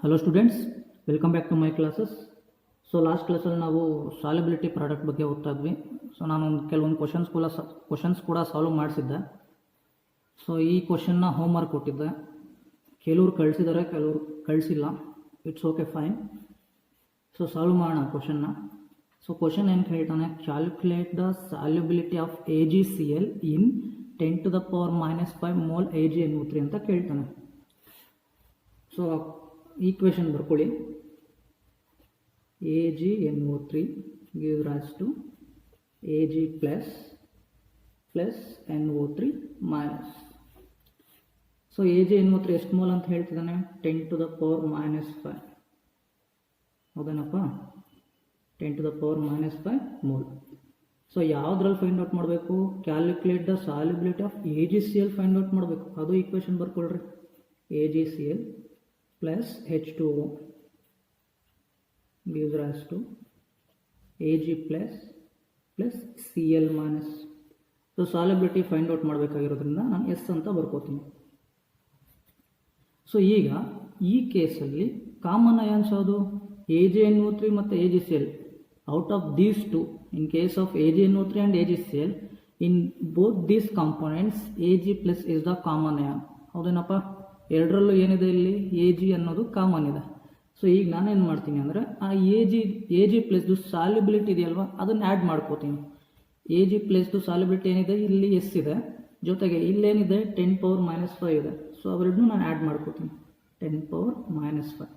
Hello students, welcome back to my classes. So last ಕ್ಲಾಸಲ್ಲಿ ನಾವು solubility product ಬಗ್ಗೆ ಓದ್ತಾ ಇದ್ವಿ. ಸೊ ನಾನು ಕೆಲವೊಂದು ಕ್ವಶನ್ಸ್ ಕೂಡ ಸಾಲ್ವ್ ಮಾಡಿಸಿದ್ದೆ. ಸೊ ಈ ಕ್ವಶನ್ನ ಹೋಮ್ವರ್ಕ್ ಕೊಟ್ಟಿದ್ದೆ. ಕೆಲವ್ರು ಕಳಿಸಿದ್ದಾರೆ, ಕೆಲವ್ರು ಕಳಿಸಿಲ್ಲ. It's okay, fine. So solve ಮಾಡೋಣ ಕ್ವಶನ್ನ. ಸೊ ಕ್ವಶನ್ ಏನು ಹೇಳ್ತಾನೆ, calculate the solubility of AgCl in 10⁻⁻5 mole AgNO3 ಅಂತ ಕೇಳ್ತಾನೆ. ಸೊ ಈಕ್ವೇಷನ್ ಬರ್ಕೊಳ್ಳಿ. AgNO3 gives rise to Ag plus NO3 minus. So AgNO3 ಎಷ್ಟು ಮೋಲ್ ಅಂತ ಹೇಳ್ತಿದ್ದಾನೆ? 10⁻⁻5. ಹೌದೇನಪ್ಪ? 10⁻⁻5 ಮೋಲ್. ಸೊ ಯಾವುದ್ರಲ್ಲಿ ಫೈಂಡ್ ಔಟ್ ಮಾಡಬೇಕು? Calculate the solubility of AgCl find out ಮಾಡಬೇಕು. ಅದು equation ಬರ್ಕೊಳ್ರಿ. AgCl plus H2O gives rise to Ag plus Cl minus. So solubility find out ಮಾಡಬೇಕಾಗಿರೋದ್ರಿಂದ ನಾನು S ಅಂತ ಬರ್ಕೋತೀನಿ. ಸೊ ಈಗ ಈ ಕೇಸಲ್ಲಿ ಕಾಮನ್ ಅಯಾನ್ಸ್ ಯಾವುದು? AgNO3 ಮತ್ತು AgCl. Out of these two, in case of AgNO3 and AgCl, in both these components Ag plus is the common ion. ಹೌದೇನಪ್ಪ? ಎರಡರಲ್ಲೂ ಏನಿದೆ ಇಲ್ಲಿ? Ag ಅನ್ನೋದು ಕಾಮನ್ ಇದೆ. ಸೊ ಈಗ ನಾನೇನು ಮಾಡ್ತೀನಿ ಅಂದರೆ, ಆ Ag ಪ್ಲಸ್ದು ಸಾಲ್ಯುಬಿಲಿಟಿ ಇದೆಯಲ್ವಾ, ಅದನ್ನು ಆ್ಯಡ್ ಮಾಡ್ಕೋತೀನಿ. Ag ಪ್ಲಸ್ದು ಸಾಲ್ಯುಬಿಲಿಟಿ ಏನಿದೆ, ಇಲ್ಲಿ ಎಸ್ ಇದೆ, ಜೊತೆಗೆ ಇಲ್ಲೇನಿದೆ 10⁻⁻5 ಇದೆ. ಸೊ ಅವೆರಡನ್ನೂ ನಾನು ಆ್ಯಡ್ ಮಾಡ್ಕೋತೀನಿ. 10⁻⁻5.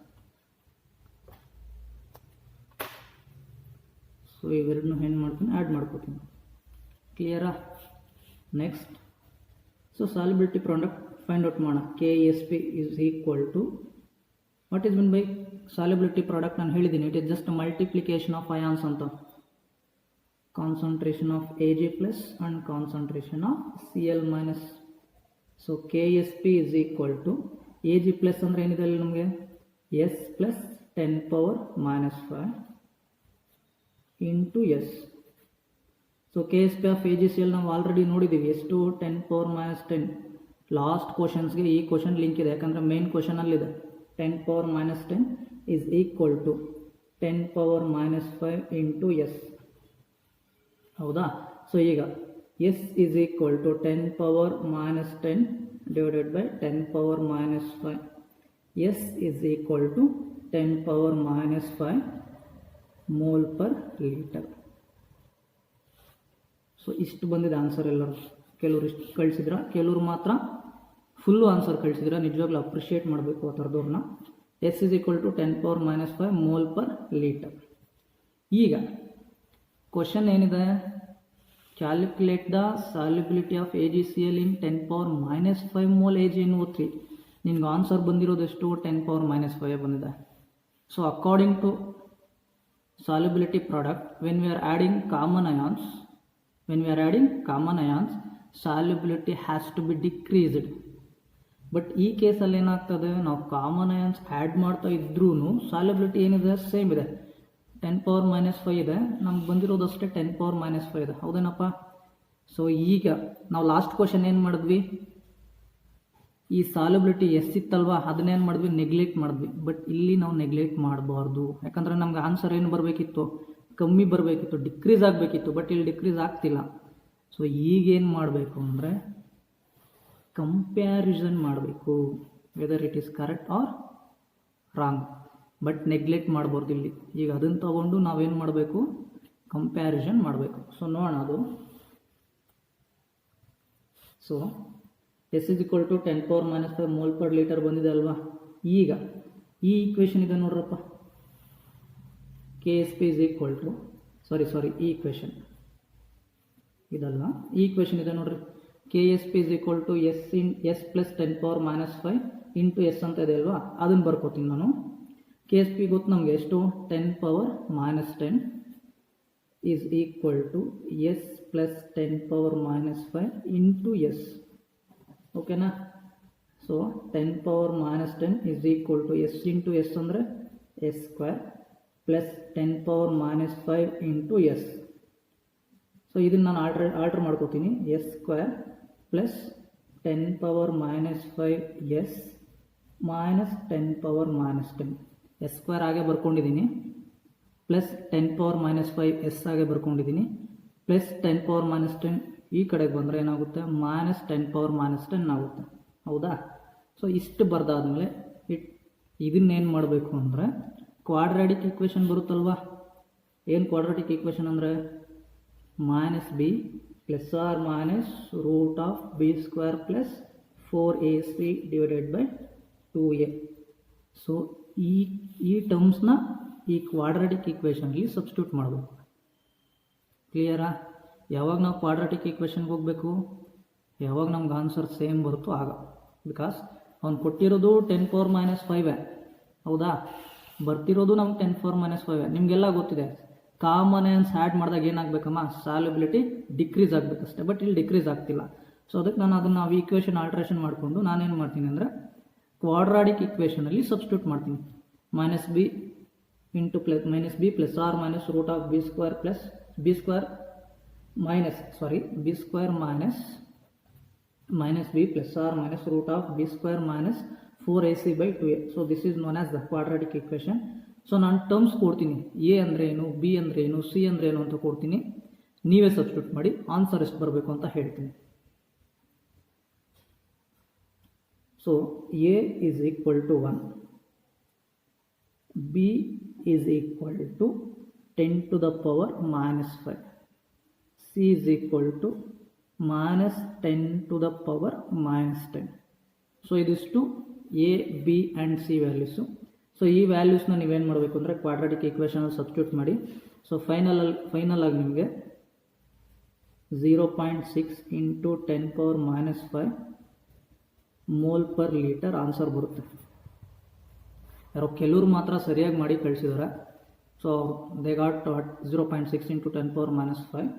ಸೊ ಇವೆರಡನ್ನೂ ಏನು ಮಾಡ್ತೀನಿ? ಆ್ಯಡ್ ಮಾಡ್ಕೋತೀನಿ. ಕ್ಲಿಯರಾ? Next, so solubility product find out ಮಾಡೋಣ. KSP is equal to, what is meant by solubility product? ನಾನು ಹೇಳಿದ್ದೀನಿ, it is just multiplication of ions ಅಂತ. Concentration of Ag plus and concentration of Cl minus. So KSP is equal to, Ag plus ಅಂದರೆ ಏನಿದೆ ಅಲ್ಲಿ ನಮಗೆ? S plus 10⁻⁻5 into S. So KSP of AgCl ನಾವು already ನೋಡಿದ್ದೀವಿ. ಎಷ್ಟು? 10⁻10. Last ಕ್ವಶನ್ಸ್ಗೆ ಈ question link ಇದೆ, ಯಾಕಂದರೆ ಮೇನ್ ಕ್ವಶನಲ್ಲಿದೆ. 10⁻10 is equal to 10⁻5 into S. ಹೌದಾ? ಸೊ ಈಗ S is equal to 10⁻10 divided by 10⁻5. S is equal to 10⁻5 mole per litre. So ಇಷ್ಟು ಬಂದಿದೆ ಆನ್ಸರ್ ಎಲ್ಲರೂ. ಕೆಲವರು ಇಷ್ಟು ಕಳಿಸಿದ್ರ, ಕೆಲವರು ಮಾತ್ರ ಫುಲ್ಲು ಆನ್ಸರ್ ಕಳಿಸಿದ್ರ. ನಿಜವಾಗ್ಲೂ ಅಪ್ರಿಷಿಯೇಟ್ ಮಾಡಬೇಕು ಆ ಥರದವ್ರನ್ನ. S is equal to 10⁻5 mole per litre. ಈಗ ಕ್ವಶನ್ ಏನಿದೆ? Calculate the solubility of AgCl in 10⁻5 mole AgNO3. ನಿಮ್ಗೆ ಆನ್ಸರ್ ಬಂದಿರೋದೆಷ್ಟು? 10⁻5 ಬಂದಿದೆ. So according to solubility product, when we are adding common ions, solubility has to be decreased. But ಈ ಕೇಸಲ್ಲಿ ಏನಾಗ್ತದೆ, ನಾವು common ions add ಮಾಡ್ತಾ ಇದ್ರೂ ಸಾಲ್ಯುಬಿಲಿಟಿ ಏನಿದೆ? ಸೇಮ್ ಇದೆ, 10⁻5 ಇದೆ. ನಮ್ಗೆ ಬಂದಿರೋದಷ್ಟೇ 10⁻5 ಇದೆ. ಹೌದೇನಪ್ಪ? ಸೊ ಈಗ ನಾವು ಲಾಸ್ಟ್ ಕ್ವಶನ್ ಏನು ಮಾಡಿದ್ವಿ? ಈ ಸಾಲ್ಯುಬಿಲಿಟಿ ಎಷ್ಟಿತ್ತಲ್ವಾ, ಅದನ್ನೇನು ಮಾಡಿದ್ವಿ? ನೆಗ್ಲೆಕ್ಟ್ ಮಾಡಿದ್ವಿ. ಬಟ್ ಇಲ್ಲಿ ನಾವು ನೆಗ್ಲೆಕ್ಟ್ ಮಾಡಬಾರ್ದು, ಯಾಕಂದರೆ ನಮ್ಗೆ ಆನ್ಸರ್ ಏನು ಬರಬೇಕಿತ್ತು? ಕಮ್ಮಿ ಬರಬೇಕಿತ್ತು, ಡಿಕ್ರೀಸ್ ಆಗಬೇಕಿತ್ತು. ಬಟ್ ಇಲ್ಲಿ ಡಿಕ್ರೀಸ್ ಆಗ್ತಿಲ್ಲ. ಸೊ ಈಗೇನು ಮಾಡಬೇಕು ಅಂದರೆ, ಕಂಪ್ಯಾರಿಸನ್ ಮಾಡಬೇಕು, whether it is correct or wrong. But neglect ಮಾಡಬಾರ್ದು ಇಲ್ಲಿ. ಈಗ ಅದನ್ನು ತಗೊಂಡು ನಾವೇನು ಮಾಡಬೇಕು? ಕಂಪ್ಯಾರಿಸನ್ ಮಾಡಬೇಕು. ಸೊ ನೋಡೋಣ ಅದು. So S is equal to 10⁻5 mole per litre ಬಂದಿದೆ ಅಲ್ವಾ. ಈಗ ಈ ಈಕ್ವೇಷನ್ ಇದೆ ನೋಡ್ರಪ್ಪ. KSP is equal to, ಈ ಈಕ್ವೇಷನ್ ಇದಲ್ಲ, ಈ ಈಕ್ವೇಷನ್ ಇದೆ ನೋಡ್ರಿ. KSP is equal to S plus 10⁻5 into S ಅಂತ ಇದೆ ಅಲ್ವಾ, ಅದನ್ನು ಬರ್ಕೋತೀನಿ ನಾನು. KSP ಗೊತ್ತು ನಮಗೆ, ಎಷ್ಟು? 10⁻10 is equal to S plus 10⁻5 into S. ಓಕೆನಾ? So 10⁻10 is equal to S into S ಅಂದರೆ S square plus 10⁻5 into S. So ಇದನ್ನು ನಾನು ಆಲ್ಟ್ರ್ ಮಾಡ್ಕೋತೀನಿ. S square plus 10⁻5 S minus 10 power minus 10 s square ಆಗೇ ಬರ್ಕೊಂಡಿದ್ದೀನಿ, ಪ್ಲಸ್ 10 ಪವರ್ ಮೈನಸ್ 5 ಎಸ್ ಆಗೇ ಬರ್ಕೊಂಡಿದ್ದೀನಿ, plus 10 power minus 10 ಈ ಕಡೆಗೆ ಬಂದರೆ ಏನಾಗುತ್ತೆ ಮೈನಸ್ 10 ಪವರ್ ಮೈನಸ್ 10 ಆಗುತ್ತೆ. ಹೌದಾ? ಸೊ ಇಷ್ಟು ಬರ್ದಾದ್ಮೇಲೆ ಇದನ್ನೇನು ಮಾಡಬೇಕು ಅಂದರೆ ಕ್ವಾಡ್ರಾಟಿಕ್ ಈಕ್ವೇಷನ್ ಬರುತ್ತಲ್ವಾ. ಏನು ಕ್ವಾಡ್ರಾಟಿಕ್ ಈಕ್ವೇಷನ್ ಅಂದರೆ minus B plus R minus root of B square plus 4ac divided by 2a. So ಈ ಟರ್ಮ್ಸ್ನ ಈ ಕ್ವಾಡ್ರಾಟಿಕ್ ಈಕ್ವೇಷನಲ್ಲಿ ಸಬ್ಸ್ಟಿಟ್ಯೂಟ್ ಮಾಡಬೇಕು. ಕ್ಲಿಯರಾ? ಯಾವಾಗ ನಾವು ಕ್ವಾಡ್ರಾಟಿಕ್ ಈಕ್ವೇಷನ್ಗೆ ಹೋಗಬೇಕು, ಯಾವಾಗ ನಮ್ಗೆ ಆನ್ಸರ್ ಸೇಮ್ ಬರುತ್ತೋ ಆಗ. ಬಿಕಾಸ್ ಅವ್ನು ಕೊಟ್ಟಿರೋದು 10 ಪವರ್ ಮೈನಸ್ 5 ಹೌದಾ, ಬರ್ತಿರೋದು ನಮ್ಗೆ 10 ಪವರ್ ಮೈನಸ್ 5. ನಿಮಗೆಲ್ಲ ಗೊತ್ತಿದೆ ಕಾಮನ್ ಆನ್ಸ್ ಆ್ಯಡ್ ಮಾಡಿದಾಗ ಏನಾಗಬೇಕಮ್ಮ, ಸಾಲ್ಯುಬಿಲಿಟಿ ಡಿಕ್ರೀಸ್ ಆಗಬೇಕಷ್ಟೆ. ಬಟ್ ಇಲ್ಲಿ ಡಿಕ್ರೀಸ್ ಆಗ್ತಿಲ್ಲ. ಸೊ ಅದಕ್ಕೆ ನಾನು ಅದನ್ನು ಈಕ್ವೇಷನ್ ಆಲ್ಟ್ರೇಷನ್ ಮಾಡಿಕೊಂಡು ನಾನೇನು ಮಾಡ್ತೀನಿ ಅಂದರೆ ಕ್ವಾಡ್ರಾಟಿಕ್ ಈಕ್ವೇಷನಲ್ಲಿ ಸಬ್ಸ್ಟಿಟ್ಯೂಟ್ ಮಾಡ್ತೀನಿ. Minus b into plus minus B plus R minus root of B square plus b square minus b plus r minus root of b square minus 4ac by 2a. So this is known as the quadratic equation. So ನಾನು terms ಕೊಡ್ತೀನಿ, a ಅಂದರೆ ಏನು, b ಅಂದರೆ ಏನು, c ಅಂದರೆ ಏನು ಅಂತ ಕೊಡ್ತೀನಿ. ನೀವೇ ಸಬ್ಸ್ಟಿಟ್ಯೂಟ್ ಮಾಡಿ ಆನ್ಸರ್ ಎಷ್ಟು ಬರಬೇಕು ಅಂತ ಹೇಳ್ತೀನಿ. So a is equal to 1, b is equal to 10 to the power minus 5, c is equal to minus 10 to the power minus 10. So ಇದಿಷ್ಟು a, b and c values. So ಈ ವ್ಯಾಲ್ಯೂಸ್ನ ನೀವೇನು ಮಾಡಬೇಕು ಅಂದರೆ ಕ್ವಾಡ್ರಾಟಿಕ್ ಈಕ್ವೇಷನಲ್ಲಿ ಸಬ್ಸ್ಟಿಟ್ಯೂಟ್ ಮಾಡಿ. So final ಆಗಿ ನಿಮಗೆ 0.6 into 10 power minus 5 mole per litre answer ಬರುತ್ತೆ. ಯಾರೋ ಕೆಲವರು ಮಾತ್ರ ಸರಿಯಾಗಿ ಮಾಡಿ ಕಳಿಸಿದ್ದಾರೆ. So they got 0.6 into 10 power minus 5.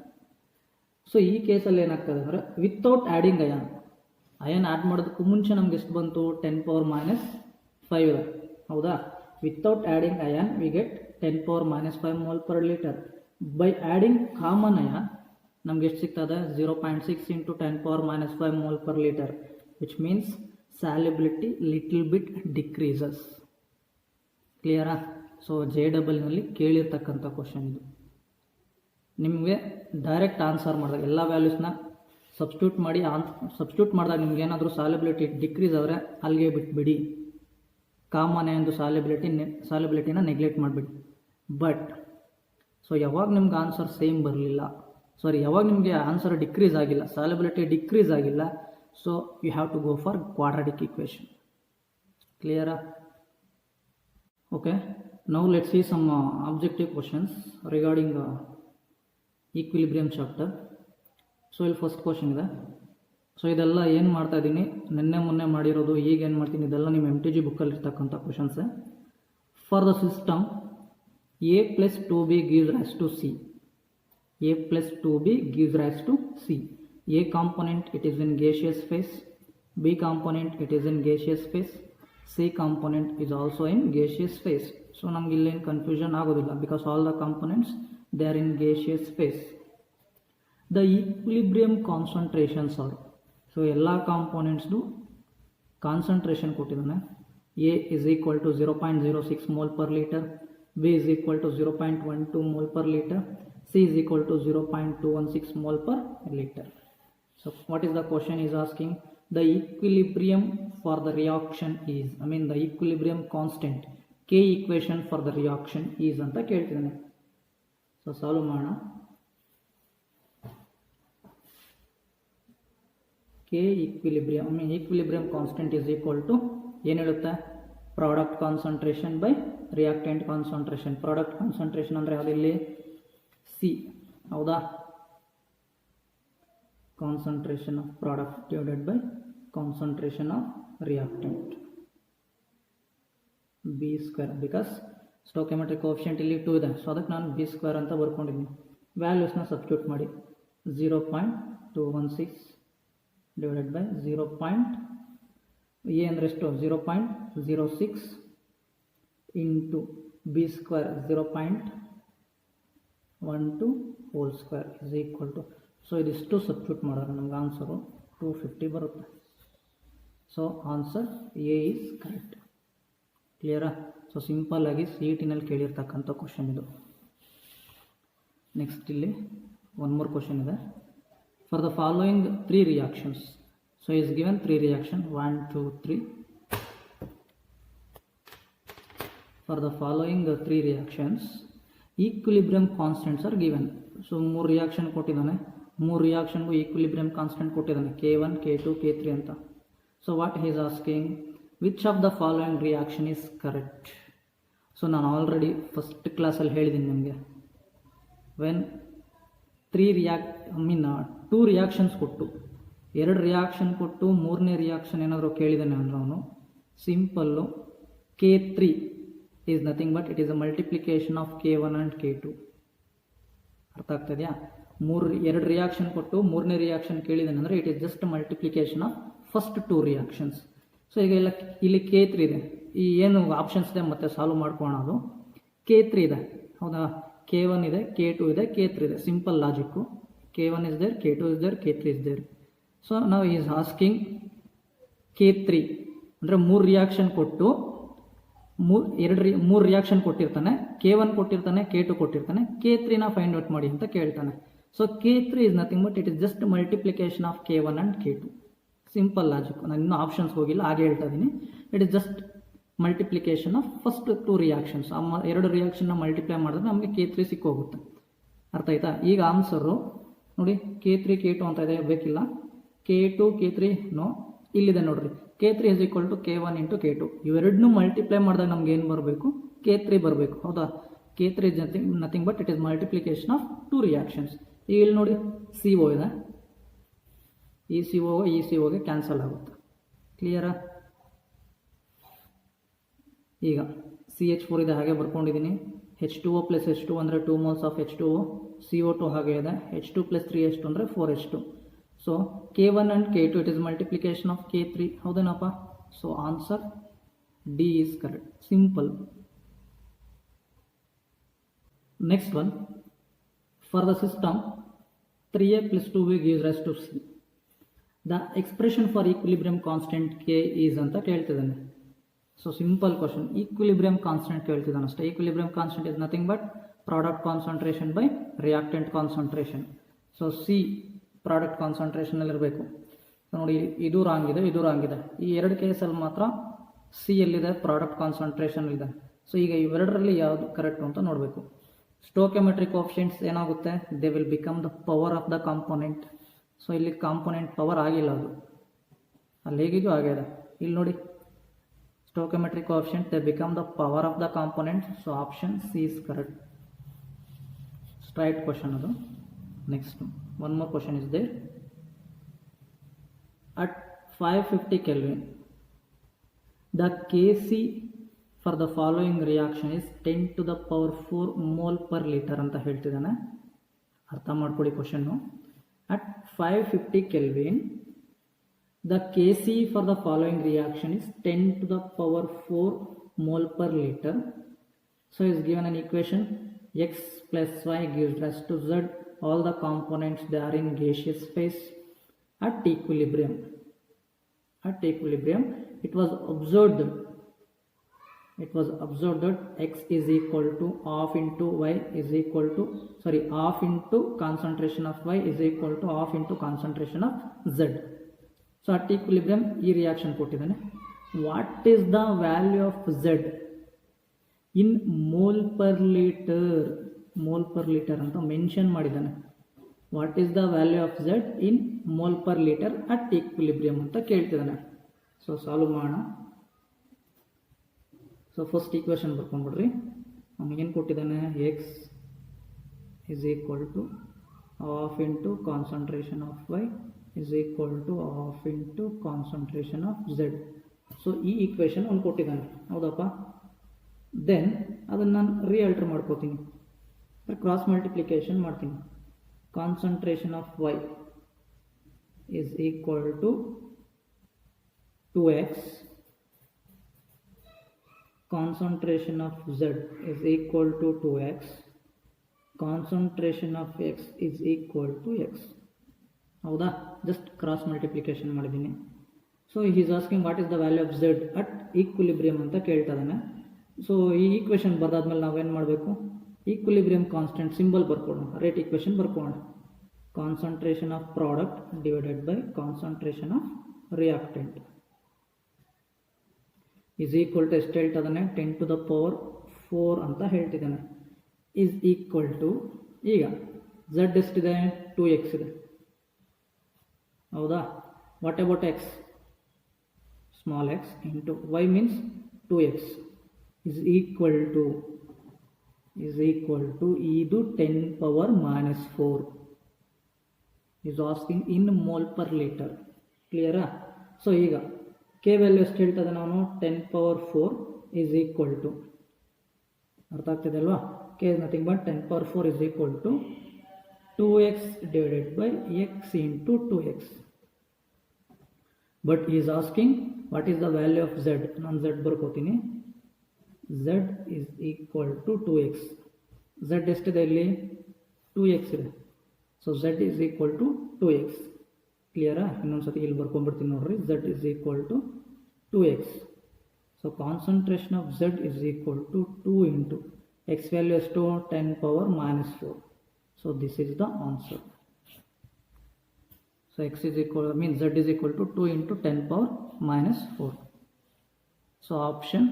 So ಈ ಕೇಸಲ್ಲಿ ಏನಾಗ್ತದೆ ಅಂದರೆ ವಿತೌಟ್ ಆ್ಯಡಿಂಗ್ ಅಯಾನ್ ಆ್ಯಡ್ ಮಾಡೋದಕ್ಕೂ ಮುಂಚೆ ನಮ್ಗೆ ಎಷ್ಟು ಬಂತು, 10 ಪವರ್ ಮೈನಸ್ 5 ಹೌದಾ. Without adding ion we get 10 power minus 5 mole per litre. By adding common ion ನಮ್ಗೆ ಎಷ್ಟು ಸಿಗ್ತದೆ, 0.6 into 10 power minus 5 mole per litre, which means solubility little bit decreases. ಕ್ಲಿಯರಾ? ಸೊ JEEನಲ್ಲಿ ಕೇಳಿರ್ತಕ್ಕಂಥ ಕ್ವಶನ್ ಇದು. ನಿಮಗೆ ಡೈರೆಕ್ಟ್ ಆನ್ಸರ್ ಮಾಡಿದಾಗ ಎಲ್ಲ ವ್ಯಾಲ್ಯೂಸ್ನ ಸಬ್ಸ್ಟಿಟ್ಯೂಟ್ ಮಾಡಿದಾಗ ನಿಮ್ಗೆ ಏನಾದರೂ ಸಾಲ್ಯುಬಿಲಿಟಿ ಡಿಕ್ರೀಸ್ ಆದರೆ ಅಲ್ಲಿಗೆ ಬಿಟ್ಬಿಡಿ. ಕಾಮನ್ ಎಂದು ಸಾಲ್ಯುಬಿಲಿಟಿನ ನೆಗ್ಲೆಕ್ಟ್ ಮಾಡಿಬಿಡಿ. ಬಟ್ ಸೊ ಯಾವಾಗ ನಿಮ್ಗೆ ಆನ್ಸರ್ ಸೇಮ್ ಬರಲಿಲ್ಲ, ಯಾವಾಗ ನಿಮಗೆ ಆನ್ಸರ್ ಡಿಕ್ರೀಸ್ ಆಗಿಲ್ಲ, ಸಾಲ್ಯುಬಿಲಿಟಿ ಡಿಕ್ರೀಸ್ ಆಗಿಲ್ಲ, so you have to go for quadratic equation. ಕ್ಲಿಯರಾ? Okay, now let's see some objective questions regarding equilibrium chapter. So ಇಲ್ಲಿ ಫಸ್ಟ್ ಕ್ವಶನ್ ಇದೆ. ಸೊ ಇದೆಲ್ಲ ಏನು ಮಾಡ್ತಾ ಇದ್ದೀನಿ, ಮೊನ್ನೆ ಮಾಡಿರೋದು, ಈಗ ಏನು ಮಾಡ್ತೀನಿ, ಇದೆಲ್ಲ ನಿಮ್ಮ MTG ಬುಕ್ಕಲ್ಲಿ ಇರ್ತಕ್ಕಂಥ ಕ್ವಶನ್ಸೇ. For the system a plus 2b gives rise to c. a plus 2b gives rise to c. A component it is in gaseous phase, b component it is in gaseous phase, c component is also in gaseous phase. So ನಮ್ಗೆ ಇಲ್ಲೇನು confusion ಆಗೋದಿಲ್ಲ, because all the components they are in gaseous phase. The equilibrium concentrations are, so ಎಲ್ಲ ಕಾಂಪೋನೆಂಟ್ಸ್ದು concentration ಕೊಟ್ಟಿದ್ದಾನೆ. a is equal to 0.06 mole per liter, b is equal to 0.12 mole per liter, c is equal to 0.216 mole per liter. So what is the question is asking? The equilibrium for the reaction is, the equilibrium constant, K equation for the reaction is ಅಂತ ಕೇಳ್ತಿದ್ದಾನೆ. So solve ಮಾಡೋಣ. K equilibrium, equilibrium constant is equal to ಏನು ಹೇಳುತ್ತೆ, product concentration by reactant concentration. Product concentration ಅಂದರೆ ಅದಿಲ್ಲಿ C ಹೌದಾ, concentration of product divided by concentration of reactant B square. Because stoichiometric coefficient ಇಲ್ಲಿ 2 ಇದೆ, ಸೊ ಅದಕ್ಕೆ ನಾನು ಬಿ ಸ್ಕ್ವೇರ್ ಅಂತ ಬರ್ಕೊಂಡಿದ್ದೀನಿ. ವ್ಯಾಲ್ಯೂಸ್ನ ಸಬ್ಸ್ಟಿಟ್ಯೂಟ್ ಮಾಡಿ, 0.216 ಡಿವೈಡೆಡ್ ಬೈ 0. ಎ ಅಂದರೆ ಎಷ್ಟು, 0.06 into B square 0.12 whole square is equal to, so ಇದಿಷ್ಟು ಸಬ್ಸ್ಟಿಟ್ಯೂಟ್ ಮಾಡಿದ್ರೆ ನಮ್ಗೆ ಆನ್ಸರು 250 ಬರುತ್ತೆ. So answer A is correct. ಕ್ಲಿಯರಾ? ಸೊ ಸಿಂಪಲ್ ಆಗಿ CET-ನಲ್ಲಿ ಕೇಳಿರ್ತಕ್ಕಂಥ ಕ್ವಶನ್ ಇದು. ನೆಕ್ಸ್ಟ್ ಇಲ್ಲಿ ಒನ್ ಮೋರ್ ಕ್ವಶನ್ ಇದೆ. For the following 3 reactions, so is given 3 reaction 1 2 3. For the following 3 reactions equilibrium constants are given. So 3 reaction ಕೊಟ್ಟಿದ್ದಾನೆ, 3 ರಿಯಾಕ್ಷನ್ಗೂ ಈಕ್ವಿಲಿಬ್ರಿಯಂ ಕಾನ್ಸ್ಟೆಂಟ್ ಕೊಟ್ಟಿದ್ದಾನೆ K1 K2 K3 ಅಂತ. So what he is asking, which of the following reaction is correct? So ನಾನು already first ಕ್ಲಾಸಲ್ಲಿ ಹೇಳಿದ್ದೀನಿ ನಿಮಗೆ, when 2 reactions ಕೊಟ್ಟು 2 reaction ಕೊಟ್ಟು 3ನೇ ರಿಯಾಕ್ಷನ್ ಏನಾದರೂ ಕೇಳಿದ್ದಾನೆ ಅಂದ್ರೆ ಅವನು simple K3 is nothing but it is a multiplication of K1 and K2. ಅರ್ಥ ಆಗ್ತದೆಯಾ? 2 ರಿಯಾಕ್ಷನ್ ಕೊಟ್ಟು 3ನೇ ರಿಯಾಕ್ಷನ್ ಕೇಳಿದ್ದಾನೆ ಅಂದರೆ it is just multiplication of first 2 reactions. So ಈಗ ಇಲ್ಲಿ K3 ಇದೆ, ಈ ಏನು ಆಪ್ಷನ್ಸ್ ಇದೆ ಮತ್ತೆ ಸಾಲ್ವ್ ಮಾಡ್ಕೊಳ್ಳೋದು. K3 ಇದೆ, ಹೌದಾ? K1 ಇದೆ, K2 ಇದೆ, K3 ಇದೆ. Simple logic. K1 is there, K2 is there, K3 is there. So ನಾವು ಈಸ್ ಆಸ್ಕಿಂಗ್ K3 ಅಂದರೆ 3 ರಿಯಾಕ್ಷನ್ ಕೊಟ್ಟು 3 ರಿಯಾಕ್ಷನ್ ಕೊಟ್ಟಿರ್ತಾನೆ, K1 ಕೊಟ್ಟಿರ್ತಾನೆ, K2 ಕೊಟ್ಟಿರ್ತಾನೆ, K3ನ ಫೈಂಡ್ ಔಟ್ ಮಾಡಿ ಅಂತ ಕೇಳ್ತಾನೆ. So K3 is nothing but it is just multiplication of K1 and K2. Simple logic. ನಾನು ಇನ್ನೂ ಆಪ್ಷನ್ಸ್ ಹೋಗಿಲ್ಲ, ಹಾಗೆ ಹೇಳ್ತಾ ಇದ್ದೀನಿ. It is just multiplication of first 2 reactions. 2 ರಿಯಾಕ್ಷನ್ನ ಮಲ್ಟಿಪ್ಲೈ ಮಾಡಿದ್ರೆ ನಮಗೆ K3 ಸಿಕ್ಕೋಗುತ್ತೆ. ಅರ್ಥ ಆಯ್ತಾ? ಈಗ ಆನ್ಸರು ನೋಡಿ, K3 K2 ಅಂತ ಇದೆ, ಬೇಕಿಲ್ಲ. K2 K3 ನೋ, ಇಲ್ಲಿದೆ ನೋಡ್ರಿ, K3 is equal to K1 into K2. ಇವೆರಡನ್ನೂ ಮಲ್ಟಿಪ್ಲೈ ಮಾಡಿದಾಗ ನಮ್ಗೆ ಏನು ಬರಬೇಕು? K3 ಬರಬೇಕು, ಹೌದಾ? K3 is nothing but it is multiplication of 2 reactions. ಈಗ ಇಲ್ಲಿ ನೋಡಿ CO ಇದೆ, ಈ CO ಕ್ಯಾನ್ಸಲ್ ಆಗುತ್ತೆ. ಕ್ಲಿಯರಾ? ಈಗ CH4 ಇದೆ, ಹಾಗೆ ಬರ್ಕೊಂಡಿದ್ದೀನಿ. H2O ಪ್ಲಸ್ H2 ಅಂದರೆ 2 moles ಆಫ್ H2O. CO2 ಹಾಗೆ ಇದೆ, H2 ಪ್ಲಸ್ 3H2 ಅಂದರೆ 4H2. So K1 and K2 it is multiplication of K3. ಹೌದೇನಪ್ಪ? So answer D is correct. Simple. Next one, for the system 3A plus 2B gives rise to C. The expression for equilibrium constant K is ಅಂತ ಕೇಳ್ತಿದ್ದಾನೆ. So simple question, equilibrium constant ಕೇಳ್ತಿದ್ದಾನೆ ಅಷ್ಟೇ. Equilibrium constant is nothing but product concentration by reactant concentration. So C product ಕಾನ್ಸಂಟ್ರೇಷನಲ್ಲಿರಬೇಕು. ನೋಡಿ, ಇದು wrong ಇದೆ, ಇದು wrong ಇದೆ. ಈ 2 ಕೇಸಲ್ಲಿ ಮಾತ್ರ C ಎಲ್ಲಿದೆ? ಪ್ರಾಡಕ್ಟ್ ಕಾನ್ಸಂಟ್ರೇಷನ್ ಇದೆ. ಸೊ ಈಗ ಇವೆರಡರಲ್ಲಿ ಯಾವುದು ಕರೆಕ್ಟ್ ಅಂತ ನೋಡಬೇಕು. ಸ್ಟೋಕಿಯೋಮೆಟ್ರಿಕ್ ಕೋಎಫಿಷಿಯೆಂಟ್ಸ್ ಏನಾಗುತ್ತೆ? They will become the power of the component. So ಇಲ್ಲಿ ಕಾಂಪೋನೆಂಟ್ ಪವರ್ ಆಗಿಲ್ಲ, ಅದು ಅಲ್ಲಿ ಹೇಗಿದೆಯೋ ಆಗಿದೆ. ಇಲ್ಲಿ ನೋಡಿ, stoichiometric coefficient they become the power of the component. So option C is correct. Straight question ಅದು. Next one more question is there. At 550 Kelvin the Kc for the following reaction is 10 to the power 4 mole per liter ಅಂತ ಹೇಳ್ತಿದ್ದಾನೆ. ಅರ್ಥ ಮಾಡ್ಕೊಳ್ಳಿ question. At 550 Kelvin the Kc for the following reaction is 10 to the power 4 mole per liter. So is given an equation x plus y gives rise to z. All the components they are in gaseous phase at equilibrium. At equilibrium it was observed that x is equal to half into y is equal to half into concentration of y is equal to half into concentration of z. So at equilibrium ಈ reaction ಕೊಟ್ಟಿದ್ದಾನೆ. What is the value of z in mole per litre ಅಂತ mention ಮಾಡಿದ್ದಾನೆ. What is the value of z in mole per litre at equilibrium ಅಂತ ಕೇಳ್ತಿದ್ದಾನೆ. So solve ಮಾಡೋಣ. So first equation ಬರ್ಕೊಂಡ್ಬಿಡ್ರಿ. ನಮಗೇನು ಕೊಟ್ಟಿದ್ದಾನೆ? X is equal to half into concentration of Y is equal to half into concentration of z. So ಈ equation ಒಂದು ಕೊಟ್ಟಿದ್ದಾನೆ, ಹೌದಪ್ಪ. ದೆನ್ ಅದನ್ನು ನಾನು ರೀಅಲ್ಟರ್ ಮಾಡ್ಕೋತೀನಿ, ಕ್ರಾಸ್ ಮಲ್ಟಿಪ್ಲಿಕೇಶನ್ ಮಾಡ್ತೀನಿ. Concentration of y is equal to 2x, concentration of z is equal to 2x, concentration of x is equal to x. ಹೌದಾ? Just cross multiplication ಮಾಡಿದ್ದೀನಿ. So is asking what is the value of Z at equilibrium ಅಂತ ಕೇಳ್ತಾ ಇದ್ದಾನೆ. So ಈ equation ಬರೆದಾದ್ಮೇಲೆ ನಾವೇನು ಮಾಡಬೇಕು, equilibrium constant symbol ಬರ್ಕೊಳ್ಳೋಣ, ರೇಟ್ ಈಕ್ವೇಷನ್ ಬರ್ಕೊಳ್ಳೋಣ. Concentration of product divided by concentration of reactant is equal to ಎಷ್ಟು ಹೇಳ್ತಾ ಇದ್ದಾನೆ, 10⁴ ಅಂತ ಹೇಳ್ತಿದ್ದಾನೆ. ಈಸ್ ಈಕ್ವಲ್ ಟು, ಈಗ ಝೆಡ್ ಎಷ್ಟಿದೆ, 2x ಇದೆ, ಹೌದಾ. What about X, small X into Y means 2x is equal to ಇದು 10⁻⁻⁴ is asking in mole per liter. ಕ್ಲಿಯರಾ? ಸೊ ಈಗ ಕೆ ವ್ಯಾಲ್ಯೂ ಎಷ್ಟು ಹೇಳ್ತದೆ, ನಾನು 10⁴ is equal to, ಅರ್ಥ ಆಗ್ತಿದೆ ಅಲ್ವಾ, K is nothing but 10⁴ is equal to 2x divided by x into 2x. But is asking what is the value of Z. ನಾನು Z ಬರ್ಕೋತೀನಿ, z is equal to 2x. z ಎಷ್ಟಿದೆ ಇಲ್ಲಿ, 2x ಇದೆ. So z is equal to 2x. ಕ್ಲಿಯರಾ? ಇನ್ನೊಂದ್ಸತಿ ಇಲ್ಲಿ ಬರ್ಕೊಂಡ್ಬಿಡ್ತೀನಿ ನೋಡ್ರಿ, z is equal to 2x. So concentration of z is equal to 2 into x value ಎಷ್ಟು, 10⁻⁻⁴. So this is the answer. So x is equal, means z is equal to 2 into 10⁻⁻⁴. So option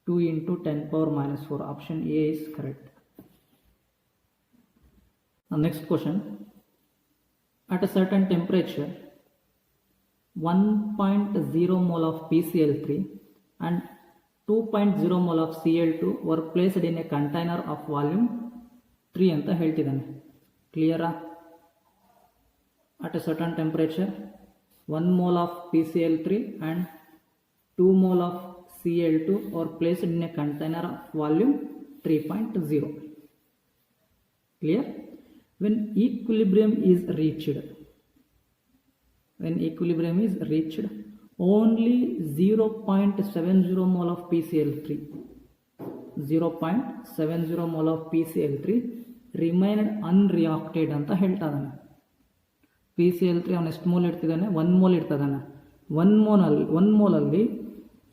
2 into 10⁻⁻⁴, option A is correct. The next question, at a certain temperature 1.0 mole of PCl3 and 2.0 mole of Cl2 were placed in a container of volume 3 ಅಂತ ಹೇಳ್ತಿದ್ದಾನೆ. ಕ್ಲಿಯರಾ? at a certain temperature 1 mole of PCl3 and 2 mole of Cl2 are placed in a container of volume 3.0. Clear? When equilibrium is reached, only 0.70 mole of PCl3 remained unreacted ಅಂತ ಹೇಳ್ತಾ ಇದ್ದಾನೆ. PCl3 ಅವನು ಎಷ್ಟು mole ಇಡ್ತಿದ್ದಾನೆ, 1 mole ಇಡ್ತಿದ್ದಾನೆ. 1 ಮೋಲಲ್ಲಿ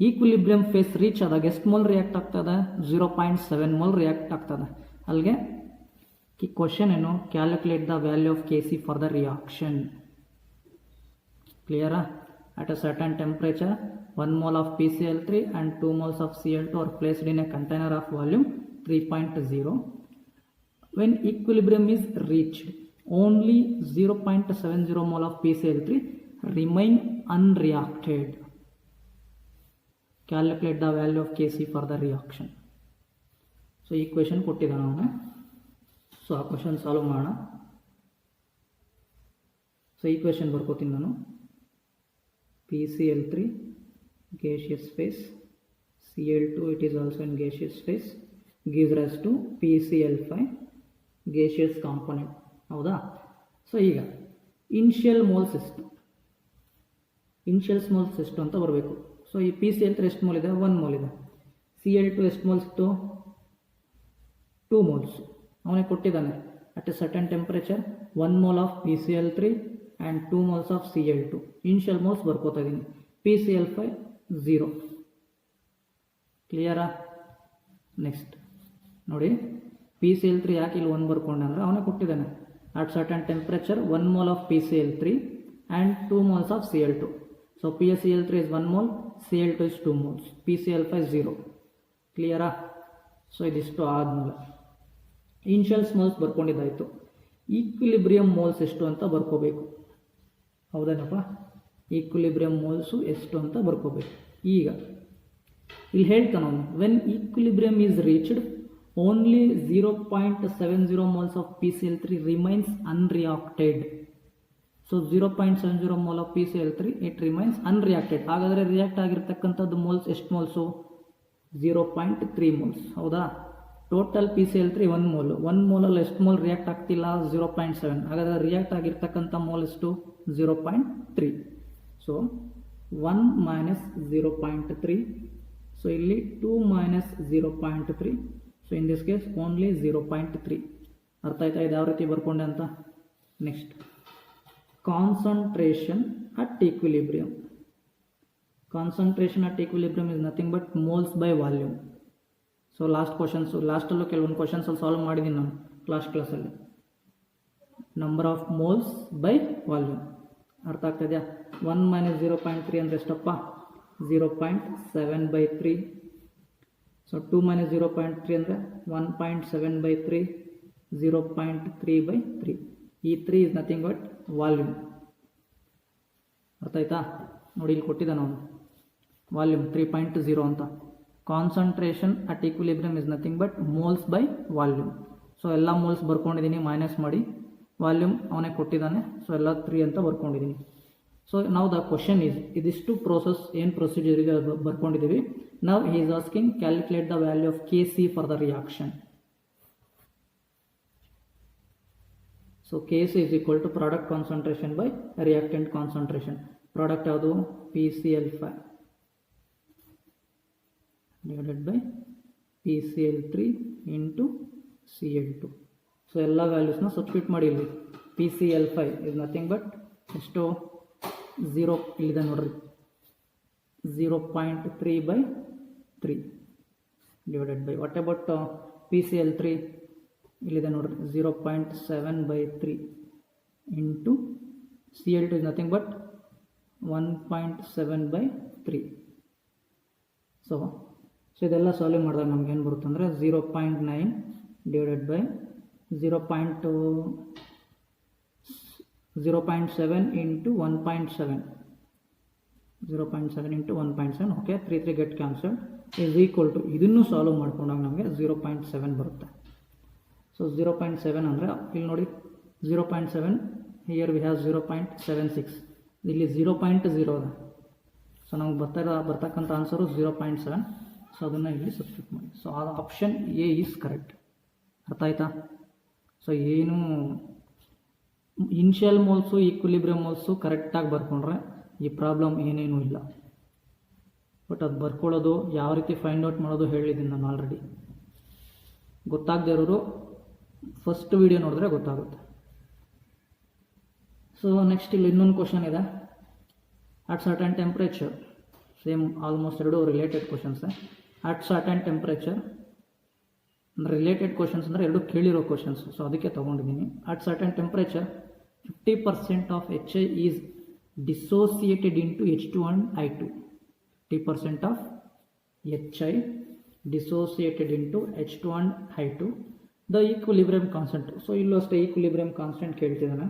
equilibrium phase reach ಆದಾಗ ಎಷ್ಟು ಮೋಲ್ ರಿಯಾಕ್ಟ್ ಆಗ್ತದೆ, 0.7 ಮೋಲ್ ರಿಯಾಕ್ಟ್ ಆಗ್ತದೆ. ಅಲ್ಲಿಗೆ ಕ್ವಶನ್ ಏನು, calculate the value of Kc for the reaction. ಕ್ಲಿಯರಾ? At a certain temperature 1 mole of PCl3 and 2 moles of Cl2 are placed in a container of volume 3.0. When equilibrium is reached, only 0.70 mole of PCl3 remain unreacted. Calculate the value of Kc for the reaction. So equation ಕೊಟ್ಟಿದ್ದಾನೆ ಅವನು. So ಆ question solve ಮಾಡೋಣ. So equation ಬರ್ಕೋತೀನಿ ನಾನು. PCl3 gaseous phase, Cl2 it is also in gaseous phase, gives rise to PCl5 gaseous component. ಹೌದಾ? So ಈಗ initial moles ಎಷ್ಟು ಅಂತ ಬರಬೇಕು. ಸೊ ಈ PCl3 ಎಷ್ಟು ಮೋಲ್ ಇದೆ, 1 ಮೋಲ್ ಇದೆ. Cl2 ಎಷ್ಟು ಮೋಲ್ಸ್ ಇತ್ತು, 2 ಮೋಲ್ಸ್. ಅವನಿಗೆ ಕೊಟ್ಟಿದ್ದಾನೆ at a certain temperature 1 mole of PCl3 and 2 moles of Cl2. Initial moles ಬರ್ಕೋತಾ ಇದ್ದೀನಿ. PCl5 0. ಕ್ಲಿಯರಾ? ನೆಕ್ಸ್ಟ್ ನೋಡಿ, PCl3 ಯಾಕೆ ಇಲ್ಲಿ 1 ಬರ್ಕೊಂಡೆ ಅಂದರೆ ಅವನೇ ಕೊಟ್ಟಿದ್ದಾನೆ at certain temperature 1 mole of PCl3 and 2 moles of Cl2. So PCl3 is 1 mole, Cl2 is 2 moles, PCl5 0. ಕ್ಲಿಯರಾ? ಸೊ ಇದಿಷ್ಟು ಆದಮೇಲೆ ಇನಿಷಿಯಲ್ಸ್ ಮೋಲ್ಸ್ ಬರ್ಕೊಂಡಿದ್ದಾಯಿತು. ಈಕ್ವಿಲಿಬ್ರಿಯಂ ಮೋಲ್ಸ್ ಎಷ್ಟು ಅಂತ ಬರ್ಕೋಬೇಕು. ಹೌದೇನಪ್ಪ? ಈಕ್ವಿಲಿಬ್ರಿಯಂ ಮೋಲ್ಸು ಎಷ್ಟು ಅಂತ ಬರ್ಕೋಬೇಕು. ಈಗ ಇಲ್ಲಿ ಹೇಳ್ತಾನೆ ಅವನು, when equilibrium is reached only 0.70 moles of PCl3 remains unreacted. So 0.70 mole of PCl3 it remains unreacted. ಹಾಗಾದರೆ ರಿಯಾಕ್ಟ್ ಆಗಿರ್ತಕ್ಕಂಥದ್ದು ಮೋಲ್ಸ್ ಎಷ್ಟು ಮೋಲ್ಸು, 0.3 moles. ಹೌದಾ? ಟೋಟಲ್ PCl3 1 ಮೋಲ್, 1 ಮೋಲಲ್ಲಿ ಎಷ್ಟು ಮೋಲ್ ರಿಯಾಕ್ಟ್ ಆಗ್ತಿಲ್ಲ, 0.7. ಹಾಗಾದರೆ ರಿಯಾಕ್ಟ್ ಆಗಿರ್ತಕ್ಕಂಥ ಮೋಲ್ ಎಷ್ಟು, 0.3. So 1 minus 0.3. ಸೊ ಇಲ್ಲಿ 2 minus 0.3. So in this case only 0.3. ಅರ್ಥ ಆಯ್ತಾ ಇದು ಯಾವ ರೀತಿ ಬರ್ಕೊಂಡೆ ಅಂತ? Next concentration at equilibrium. Concentration at equilibrium is nothing but moles by volume. So last questions ಲಾಸ್ಟಲ್ಲೂ ಕೆಲವೊಂದು ಕ್ವಶನ್ಸಲ್ಲಿ ಸಾಲ್ವ್ ಮಾಡಿದ್ದೀನಿ ನಾನು ಲಾಸ್ಟ್ ಕ್ಲಾಸಲ್ಲಿ. Number of moles by volume ಅರ್ಥ ಆಗ್ತದೆಯಾ? 1 - 0.3 ಅಂದರೆ ಎಷ್ಟಪ್ಪ? 0.7/3. ಸೊ 2 - 0.3 ಅಂದರೆ 1.7/3, 0.3/3. ಈ 3 ಇಸ್ ನಥಿಂಗ್ ಬಟ್ ವಾಲ್ಯೂಮ್. ಅರ್ಥ ಆಯ್ತಾ? ನೋಡಿ ಇಲ್ಲಿ ಕೊಟ್ಟಿದ್ದ ನಾವು ವಾಲ್ಯೂಮ್ 3.0 ಅಂತ. Concentration at equilibrium is nothing but moles by volume. So ಎಲ್ಲ ಮೋಲ್ಸ್ ಬರ್ಕೊಂಡಿದ್ದೀನಿ, ಮೈನಸ್ ಮಾಡಿ ವಾಲ್ಯೂಮ್ ಅವನೇ ಕೊಟ್ಟಿದ್ದಾನೆ. ಸೊ ಎಲ್ಲ 3 ಅಂತ ಬರ್ಕೊಂಡಿದ್ದೀನಿ. ಸೊ ನಾವು ದ ಕ್ವಶನ್ ಈಸ್ ಇದಿಷ್ಟು ಪ್ರೋಸೆಸ್ ಏನು ಪ್ರೊಸೀಜರಿಗೆ ಬರ್ಕೊಂಡಿದ್ದೀವಿ. ನಾವು he is asking calculate the value of Kc for the reaction. So Kc is equal to product concentration by reactant concentration. Product ಯಾವುದು? PCl5 divided by PCl3 into Cl2. So ಎಲ್ಲ ವ್ಯಾಲ್ಯೂಸ್ನ substitute ಮಾಡಿ ಇಲ್ಲಿ. PCl5 is nothing but ಎಷ್ಟು? 0 ಇಲ್ಲಿದೆ ನೋಡ್ರಿ, 0.3/3 divided by what about PCl3 ಇಲ್ಲಿದೆ ನೋಡ್ರಿ 0.7/3 into Cl2 is nothing but 1.7/3. So ಇದೆಲ್ಲ ಸಾಲ್ವ್ ಮಾಡಿದಾಗ ನಮ್ಗೆ ಏನು ಬರುತ್ತೆ ಅಂದರೆ 0.9 divided by 0.7 into 1.7, 0.7 into 1.7. Okay, 3 get cancelled is equal to ಇದನ್ನು ಸಾಲ್ವ್ ಮಾಡ್ಕೊಂಡಾಗ ನಮಗೆ 0.7 ಬರುತ್ತೆ. ಸೊ 0.7 ಅಂದರೆ ಇಲ್ಲಿ ನೋಡಿ 0.7, ಹಿಯರ್ ವಿ ಹ್ಯಾವ್ 0.76, ಇಲ್ಲಿ 0.0 ಇದೆ. ಸೊ ನಮ್ಗೆ ಬರ್ತಕ್ಕಂಥ ಆನ್ಸರು 0.7. ಸೊ ಅದನ್ನು ಇಲ್ಲಿ ಸಬ್ಸ್ಟಿಟ್ಯೂಟ್ ಮಾಡಿ. ಸೊ ಆ ಆಪ್ಷನ್ ಎ ಈಸ್ ಕರೆಕ್ಟ್. ಅರ್ಥ ಆಯ್ತಾ? ಸೊ ಏನು ಇನ್ಷಿಯಲ್ ಮೋಲ್ಸು ಈಕ್ವಿಲಿಬ್ರಿಯಮ್ ಮೋಲ್ಸು ಕರೆಕ್ಟಾಗಿ ಬರ್ಕೊಂಡ್ರೆ ಈ ಪ್ರಾಬ್ಲಮ್ ಏನೇನೂ ಇಲ್ಲ. ಬಟ್ ಅದು ಬರ್ಕೊಳ್ಳೋದು ಯಾವ ರೀತಿ ಫೈಂಡ್ ಔಟ್ ಮಾಡೋದು ಹೇಳಿದ್ದೀನಿ ನಾನು ಆಲ್ರೆಡಿ. ಗೊತ್ತಾಗದೇ ಇರೋರು ಫಸ್ಟ್ ವಿಡಿಯೋ ನೋಡಿದ್ರೆ ಗೊತ್ತಾಗುತ್ತೆ. ಸೊ ನೆಕ್ಸ್ಟ್ ಇಲ್ಲಿ ಇನ್ನೊಂದು ಕ್ವಶನ್ ಇದೆ. At certain temperature, same almost ಎರಡು ರಿಲೇಟೆಡ್ ಕ್ವಶನ್ಸೇ. ಅಟ್ ಸರ್ಟನ್ ಟೆಂಪ್ರೇಚರ್ ಅಂದರೆ ರಿಲೇಟೆಡ್ ಕ್ವಶನ್ಸ್ ಅಂದರೆ ಎರಡು ಕೇಳಿರೋ ಕ್ವಶನ್ಸ್, ಸೊ ಅದಕ್ಕೆ ತೊಗೊಂಡಿದ್ದೀನಿ. At certain temperature 50% of HI is dissociated into H2 and I2. 50% of HI dissociated into H2 and I2. The equilibrium constant. So ಇಲ್ಲೂ ಅಷ್ಟೇ ಈಕ್ವಿಲಿಬ್ರಿಯಮ್ ಕಾನ್ಸ್ಟೆಂಟ್ ಕೇಳ್ತಿದ್ದಾನೆ.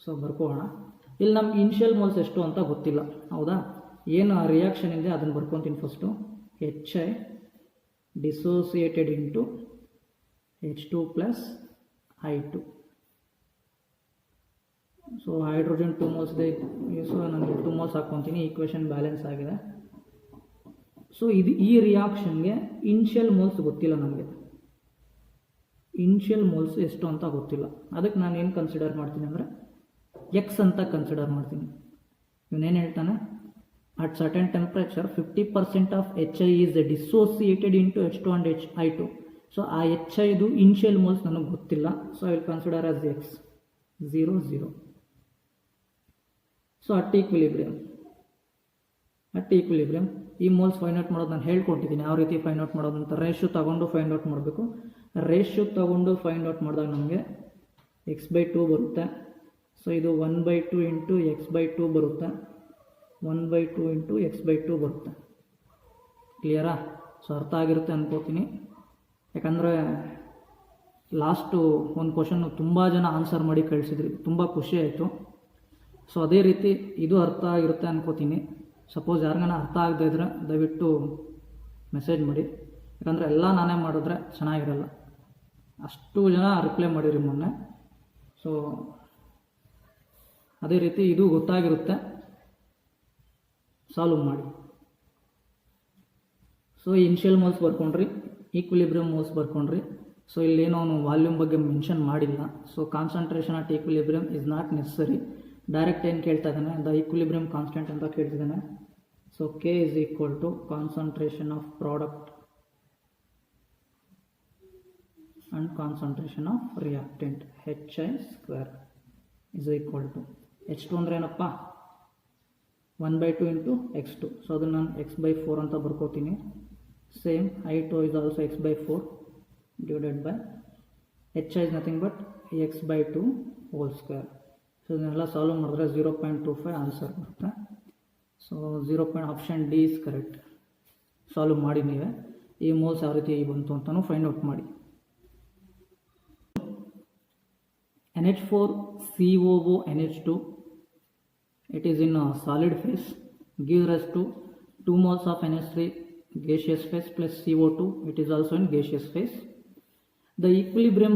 ಸೊ ಬರ್ಕೋಣ. ಇಲ್ಲಿ ನಮ್ಗೆ ಇನ್ಷಿಯಲ್ ಮೋಲ್ಸ್ ಎಷ್ಟು ಅಂತ ಗೊತ್ತಿಲ್ಲ, ಹೌದಾ? ಏನು ರಿಯಾಕ್ಷನ್ ಇದೆ ಅದನ್ನು ಬರ್ಕೊತೀನಿ first. HI dissociated into H2 plus I2. So hydrogen 2 moles ಇದೆ. ಸೊ ನನಗೆ 2 moles ಹಾಕ್ಕೊತೀನಿ. ಈಕ್ವೇಷನ್ ಬ್ಯಾಲೆನ್ಸ್ ಆಗಿದೆ. ಸೊ ಇದು ಈ ರಿಯಾಕ್ಷನ್ಗೆ ಇನ್ಷಿಯಲ್ ಮೋಲ್ಸ್ ಗೊತ್ತಿಲ್ಲ ನಮಗೆ. ಇನ್ಷಿಯಲ್ ಮೋಲ್ಸ್ ಎಷ್ಟು ಅಂತ ಗೊತ್ತಿಲ್ಲ. ಅದಕ್ಕೆ ನಾನು ಏನು ಕನ್ಸಿಡರ್ ಮಾಡ್ತೀನಿ ಅಂದರೆ ಎಕ್ಸ್ ಅಂತ ಕನ್ಸಿಡರ್ ಮಾಡ್ತೀನಿ. ಇವನೇನು ಹೇಳ್ತಾನೆ? At certain temperature 50% of HI is dissociated into H2 and I2. So ಆ HIದು ಇನ್ಷಿಯಲ್ ಮೋಲ್ಸ್ ನನಗೆ ಗೊತ್ತಿಲ್ಲ. So I will consider as x 0, 0. So at equilibrium ಈ ಮೋಲ್ಸ್ ಫೈಂಡ್ ಔಟ್ ಮಾಡೋದು ನಾನು ಹೇಳ್ಕೊಟ್ಟಿದ್ದೀನಿ. ಯಾವ ರೀತಿ ಫೈಂಡ್ ಔಟ್ ಮಾಡೋದು ಅಂತ. ರೇಷಿಯೋ ತಗೊಂಡು ಫೈಂಡ್ ಔಟ್ ಮಾಡಬೇಕು. ರೇಷಿಯೋ ತಗೊಂಡು ಫೈಂಡ್ ಔಟ್ ಮಾಡಿದಾಗ ನಮಗೆ x/2 ಬರುತ್ತೆ. ಸೊ ಇದು 1/2 ಇಂಟು x/2 ಬರುತ್ತೆ. 1/2 ಇಂಟು x/2 ಬರುತ್ತೆ. ಕ್ಲಿಯರಾ? ಸೊ ಅರ್ಥ ಆಗಿರುತ್ತೆ ಅನ್ಕೋತೀನಿ. ಯಾಕಂದರೆ ಲಾಸ್ಟು ಒಂದು ಕ್ವಶನ್ನು ತುಂಬ ಜನ ಆನ್ಸರ್ ಮಾಡಿ ಕಳಿಸಿದ್ರಿ, ತುಂಬ ಖುಷಿ ಆಯಿತು. ಸೊ ಅದೇ ರೀತಿ ಇದು ಅರ್ಥ ಆಗಿರುತ್ತೆ ಅನ್ಕೋತೀನಿ. ಸಪೋಸ್ ಯಾರಿಗಾನ ಅರ್ಥ ಆಗದೇ ಇದ್ದರೆ ದಯವಿಟ್ಟು ಮೆಸೇಜ್ ಮಾಡಿ. ಯಾಕಂದರೆ ಎಲ್ಲ ನಾನೇ ಮಾಡಿದ್ರೆ ಚೆನ್ನಾಗಿರಲ್ಲ. ಅಷ್ಟು ಜನ ರಿಪ್ಲೈ ಮಾಡಿರಿ ಮೊನ್ನೆ. ಸೊ ಅದೇ ರೀತಿ ಇದು ಗೊತ್ತಾಗಿರುತ್ತೆ, ಸಾಲ್ವ್ ಮಾಡಿ. ಸೊ ಇನ್ಷಿಯಲ್ ಮೋಲ್ಸ್ ಬರ್ಕೊಂಡ್ರಿ, ಈಕ್ವಿಲಿಬ್ರಿಯಮ್ ಮೋಲ್ಸ್ ಬರ್ಕೊಂಡ್ರಿ. ಸೊ ಇಲ್ಲೇನೋ ಅವನು ವಾಲ್ಯೂಮ್ ಬಗ್ಗೆ ಮೆನ್ಷನ್ ಮಾಡಿಲ್ಲ. So concentration at equilibrium is not necessary. Direct ಏನು ಕೇಳ್ತಾ ಇದ್ದಾನೆ? ದ ಈಕ್ವಿಲಿಬ್ರಿಯಮ್ ಕಾನ್ಸ್ಟೆಂಟ್ ಅಂತ ಕೇಳ್ತಿದ್ದಾನೆ. So K is equal to concentration of product and concentration of reactant HI square is equal to H2 ಅಂದರೆ ಏನಪ್ಪ 1/2 into x2. So ಅದನ್ನು ನಾನು x/4 ಅಂತ ಬರ್ಕೋತೀನಿ. Same I2 is also x/4 divided by HI is nothing but x/2 whole square. So ಇದನ್ನೆಲ್ಲ solve ಮಾಡಿದ್ರೆ 0.25 answer ಬರುತ್ತೆ. So option D is correct. Solve ಮಾಡಿ ನೀವೇ ಈ ಮೋಲ್ಸ್ ಯಾವ ರೀತಿ ಬಂತು ಅಂತಲೂ ಫೈಂಡ್ ಔಟ್ ಮಾಡಿ. NH4COO NH2, it is in a solid phase, gives us to 2 moles of NH3 gaseous phase plus CO2, it is also in gaseous phase. The equilibrium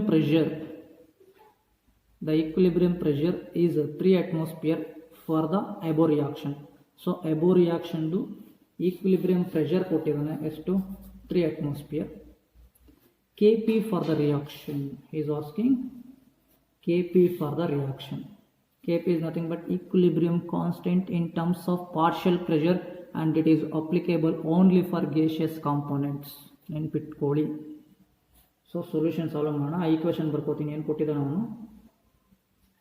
pressure is 3 atmosphere for the above reaction. So above reaction do equilibrium pressure ಕೊಟ್ಟಿದ್ದಾನೆ ಎಷ್ಟು 3 atmosphere. Kp for the reaction, he is asking Kp for the reaction. Kp is nothing but equilibrium constant in terms of partial pressure and it is applicable only for gaseous components. ನೆನ್ಪಿಟ್ಕೊಳ್ಳಿ. So solution solve ಮಾಡೋಣ. ಆ equation ಬರ್ಕೋತೀನಿ. ಏನು ಕೊಟ್ಟಿದ್ದಾನೆ ಅವನು?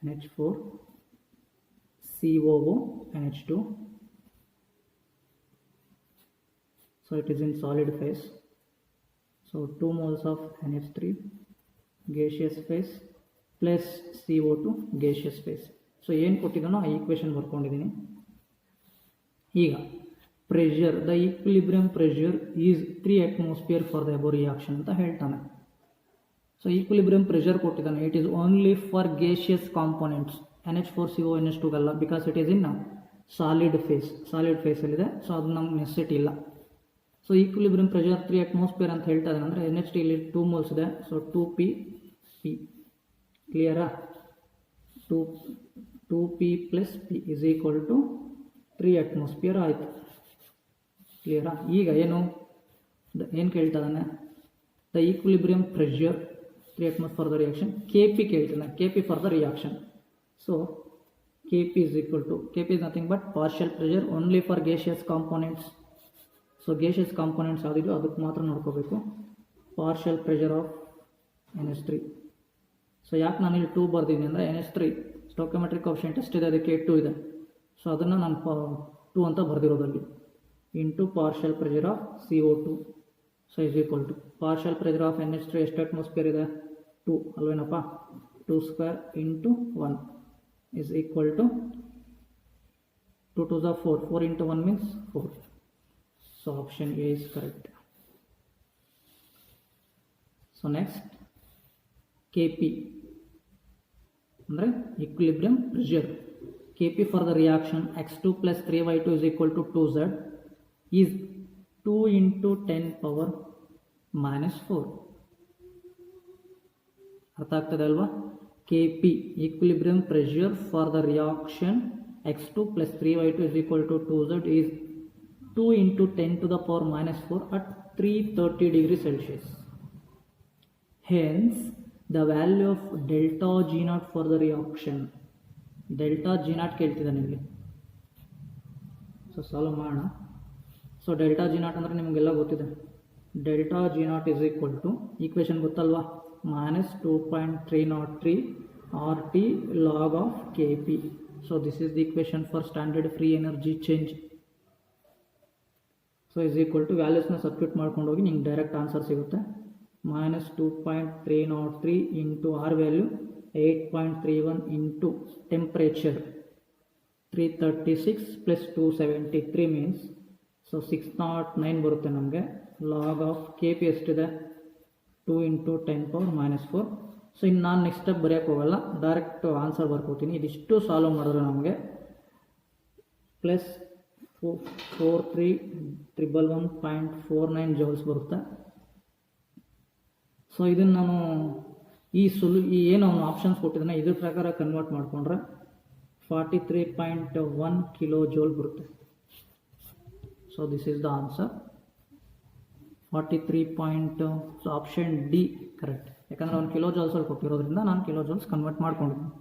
NH4COO NH2. So it is in solid phase. So 2 moles of NH3 gaseous phase plus CO2 gaseous phase. So ಏನು ಕೊಟ್ಟಿದ್ದಾನೋ ಆ equation ಬರ್ಕೊಂಡಿದ್ದೀನಿ. ಈಗ pressure, the equilibrium pressure is 3 atmosphere for the above reaction ಅಂತ ಹೇಳ್ತಾನೆ. ಸೊ ಈಕ್ವಿಲಿಬ್ರಿಯಂ ಪ್ರೆಷರ್ ಕೊಟ್ಟಿದ್ದಾನೆ. It is only for gaseous components, NH4CO NH2 ಅಲ್ಲ, because it is in solid ಫೇಸಲ್ಲಿದೆ. ಸೊ ಅದು ನಮ್ಗೆ ನೆಸೆಸಿಟಿ ಇಲ್ಲ. ಸೊ ಈಕ್ವಿಲಿಬ್ರಿಯಂ ಪ್ರೆಷರ್ 3 atmosphere ಅಂತ ಹೇಳ್ತಾ ಇದ್ದಾನೆ ಅಂದರೆ NH3 ಇಲ್ಲಿ 2 moles ಇದೆ. ಸೊ 2p ಕ್ಲಿಯರಾ? 2p plus p is equal to 3 atmosphere ಆಯಿತು. ಕ್ಲಿಯರಾ? ಈಗ ಏನು ಕೇಳ್ತಾ ಇದ್ದಾನೆ? The equilibrium pressure 3 atmosphere for the reaction. Kp ಕೇಳ್ತಾನೆ, Kp for the reaction. So Kp is equal to, Kp is nothing but partial pressure only for gaseous components. So gaseous components ಯಾವುದಿದೆಯೋ ಅದಕ್ಕೆ ಮಾತ್ರ ನೋಡ್ಕೋಬೇಕು. Partial pressure of NH3. So ಯಾಕೆ ನಾನು ಇಲ್ಲಿ 2 ಬರ್ದಿದ್ದೀನಿ ಅಂದರೆ NH3 ಸ್ಟೋಕಿಯೋಮೆಟ್ರಿಕ್ coefficient ಎಷ್ಟಿದೆ, ಅದಕ್ಕೆ 2 ಇದೆ. ಸೊ ಅದನ್ನು ನಾನು 2 ಅಂತ ಬರ್ದಿರೋದಲ್ಲಿ into partial pressure of CO2. So is equal to partial pressure of NH3 ಎಷ್ಟು ಅಟ್ಮಾಸ್ಫಿಯರ್ ಇದೆ? 2 ಅಲ್ವೇನಪ್ಪ? 2 square into 1 is equal to 2 2s are 4, 4 into 1 means 4. So option A is correct. So next, Kp ಅಂದರೆ equilibrium pressure. Kp for the reaction x2 plus 3y2 is equal to 2z is 2 into 10 power minus 4. ಅರ್ಥ ಆಗ್ತದೆ ಅಲ್ವಾ? Kp equilibrium pressure for the reaction x2 plus 3y2 is equal to 2z is 2 into 10 to the power minus 4 at 330 degrees Celsius. Hence the value of delta G naught for the reaction. Delta G naught ಕೇಳ್ತಿದ್ದಾನೆ ಇಲ್ಲಿ. So solve ಮಾಡೋಣ. So delta G naught ಅಂದರೆ ನಿಮಗೆಲ್ಲ ಗೊತ್ತಿದೆ. Delta G naught is equal to, equation ಗೊತ್ತಲ್ವಾ, -2.303 RT log of Kp. So this is the equation for standard free energy change. So is equal to ವ್ಯಾಲ್ಯೂಸ್ನ substitute ಮಾಡ್ಕೊಂಡು ಹೋಗಿ ನಿಮ್ಗೆ direct answer ಸಿಗುತ್ತೆ. -2.303 into R value 8.31 into temperature 336 plus 273 means so 609 ಬರುತ್ತೆ ನಮಗೆ. Log of Kp ಎಷ್ಟಿದೆ? 2 into 10 power minus 4. So ಇನ್ನು ನಾನು ನೆಕ್ಸ್ಟ್ ಸ್ಟೆಪ್ ಬರೆಯೋಕ್ಕೆ ಹೋಗಲ್ಲ, ಡೈರೆಕ್ಟ್ ಆನ್ಸರ್ ಬರ್ಕೋತೀನಿ. ಇದಿಷ್ಟು ಸಾಲ್ವ್ ಮಾಡಿದ್ರೆ ನಮಗೆ ಪ್ಲಸ್ 4311.49 ಜೌಲ್ಸ್ ಬರುತ್ತೆ. ಸೊ ಇದನ್ನು ನಾನು ಈ ಏನು ಅವನು ಆಪ್ಷನ್ಸ್ ಕೊಟ್ಟಿದ್ದಾನೆ ಇದ್ರ ಪ್ರಕಾರ ಕನ್ವರ್ಟ್ ಮಾಡಿಕೊಂಡ್ರೆ 43.1 ಕಿಲೋ ಜೌಲ್ ಬರುತ್ತೆ. So this is the answer 43. So option D correct, ಯಾಕಂದರೆ ಅವ್ನು ಕಿಲೋ ಜೌಲ್ಸಲ್ಲಿ ಕೊಟ್ಟಿರೋದ್ರಿಂದ ನಾನು ಕಿಲೋ ಜೌಲ್ಸ್ ಕನ್ವರ್ಟ್ ಮಾಡ್ಕೊಂಡಿದ್ದೀನಿ.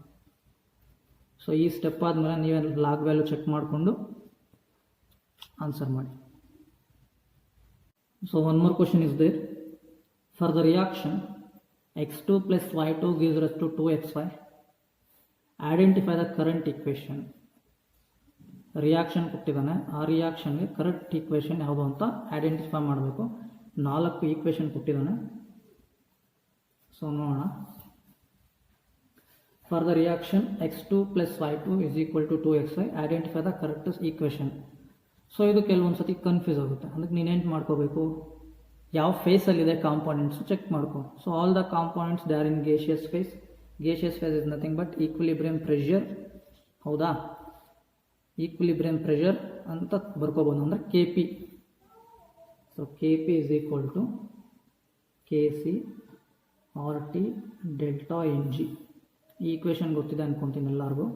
ಸೊ ಈ ಸ್ಟೆಪ್ ಆದಮೇಲೆ ನೀವೇ ಲಾಗ್ ವ್ಯಾಲ್ಯೂ ಚೆಕ್ ಮಾಡಿಕೊಂಡು ಆನ್ಸರ್ ಮಾಡಿ. So one more question is there. For the reaction x2 plus y2 gives rise to 2xy. Identify the current equation. Reaction ಕೊಟ್ಟಿದ್ದಾನೆ, ಆ ರಿಯಾಕ್ಷನ್ಗೆ ಕರೆಕ್ಟ್ ಈಕ್ವೇಷನ್ ಯಾವುದು ಅಂತ ಐಡೆಂಟಿಫೈ ಮಾಡಬೇಕು. 4 ಈಕ್ವೇಷನ್ ಕೊಟ್ಟಿದ್ದಾನೆ. ಸೊ ನೋಡೋಣ. For the reaction x2 plus y2 is equal to 2xy, identify the correct equation. So ಇದು ಕೆಲವೊಂದು ಸತಿ ಕನ್ಫ್ಯೂಸ್ ಆಗುತ್ತೆ. ಅದಕ್ಕೆ ನೀನೇನು ಮಾಡ್ಕೋಬೇಕು, ಯಾವ ಫೇಸಲ್ಲಿದೆ ಕಾಂಪೋನೆಂಟ್ಸ್ ಚೆಕ್ ಮಾಡ್ಕೊ. So all the components they are in gaseous phase. Gaseous phase is nothing but equilibrium pressure. ಹೌದಾ, ಈಕ್ವಿಲಿಬ್ರಿಯಂ ಪ್ರೆಷರ್ ಅಂತ ಬರ್ಕೋಬೋದು, ಅಂದರೆ K P. So K P is equal to K C R T delta N G. ಈ equation ಗೊತ್ತಿದೆ ಅನ್ಕೊತೀನಿ ಎಲ್ಲರಿಗೂ.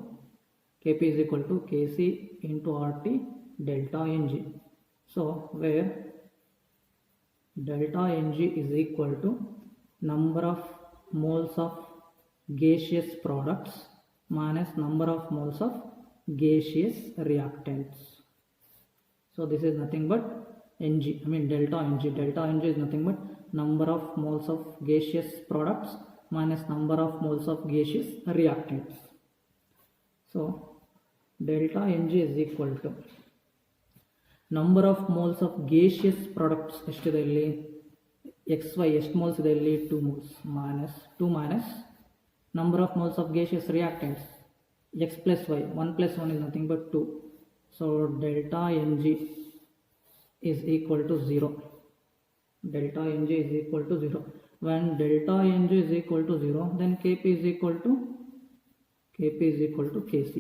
K P is equal to K C into R T delta N G. So where delta Ng is equal to number of moles of gaseous products minus number of moles of gaseous reactants. So this is nothing but Ng, I mean delta Ng. Delta Ng is nothing but number of moles of gaseous products minus number of moles of gaseous reactants. So delta Ng is equal to number of moles of gaseous products ಎಷ್ಟಿದೆ ಇಲ್ಲಿ, X Y ಎಷ್ಟು moles ಇದೆ ಇಲ್ಲಿ, 2 moles minus number of moles of gaseous reactants X plus Y, 1 + 1 is nothing but 2. So delta N G is equal to 0. Delta Ng is equal to 0. When delta Ng is equal to 0, then Kp is equal to Kc.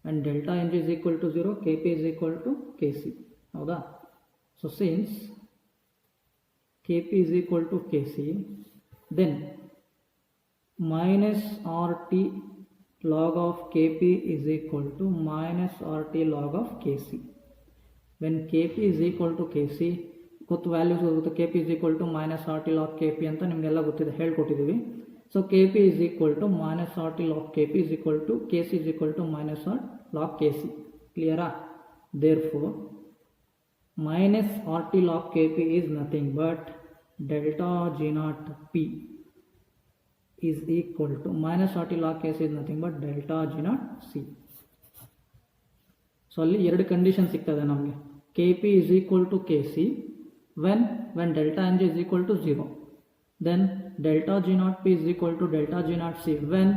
And delta Ng is equal to 0, Kp is equal to Kc. ಹೌದಾ? So since Kp is equal to Kc, then minus RT log of Kp is equal to minus RT log of Kc. When Kp is equal to Kc, ಗೊತ್ತು values ಗೊತ್ತು. Kp is equal to minus RT log Kp ಅಂತ ನಿಮಗೆಲ್ಲ ಗೊತ್ತಿದೆ, ಹೇಳ್ಕೊಟ್ಟಿದ್ದೀವಿ. So Kp is equal to minus RT log Kp is equal to Kc is equal to minus RT log Kc. Clear? Therefore minus RT log Kp is nothing but delta G naught P is equal to minus RT log Kc is nothing but delta G naught C. So ಅಲ್ಲಿ 2 condition ಸಿಗ್ತದೆ ನಮಗೆ. Kp is equal to Kc when delta Ng is equal to 0. Then delta G naught P is equal to delta G naught C when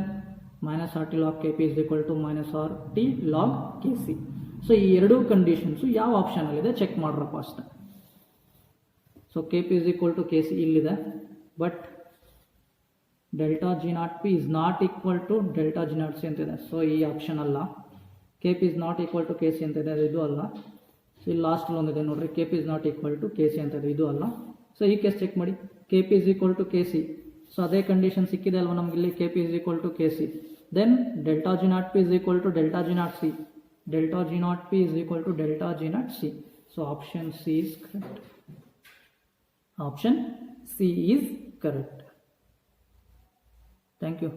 minus RT log Kp is equal to minus RT log Kc. So ಈ 2 conditions ಯಾವ ಆಪ್ಷನಲ್ಲಿದೆ check ಮಾಡ್ರಪ್ಪ ಅಷ್ಟೆ. So Kp is equal to Kc ಇಲ್ಲಿದೆ, but delta G naught P is not equal to delta G naught C ಅಂತಿದೆ. So ಈ option ಅಲ್ಲ. Kp is not equal to Kc ಅಂತಿದೆ, ಇದು ಅಲ್ಲ. ಸೊ ಇಲ್ಲಿ ಲಾಸ್ಟ್ ಒಂದಿದೆ ನೋಡ್ರಿ, Kp is not equal to Kc ಅಂತಿದೆ, ಇದು ಅಲ್ಲ. ಸೊ ಈ ಕೇಸ್ ಚೆಕ್ ಮಾಡಿ, Kp is equal to Kc. So ಅದೇ ಕಂಡೀಷನ್ ಸಿಕ್ಕಿದೆ ಅಲ್ವಾ ನಮ್ಗೆ ಇಲ್ಲಿ, Kp is equal to Kc. Then delta G naught P is equal to delta G naught C. Delta G naught P is equal to delta G naught C. So option C is correct. Option C is correct. Thank you.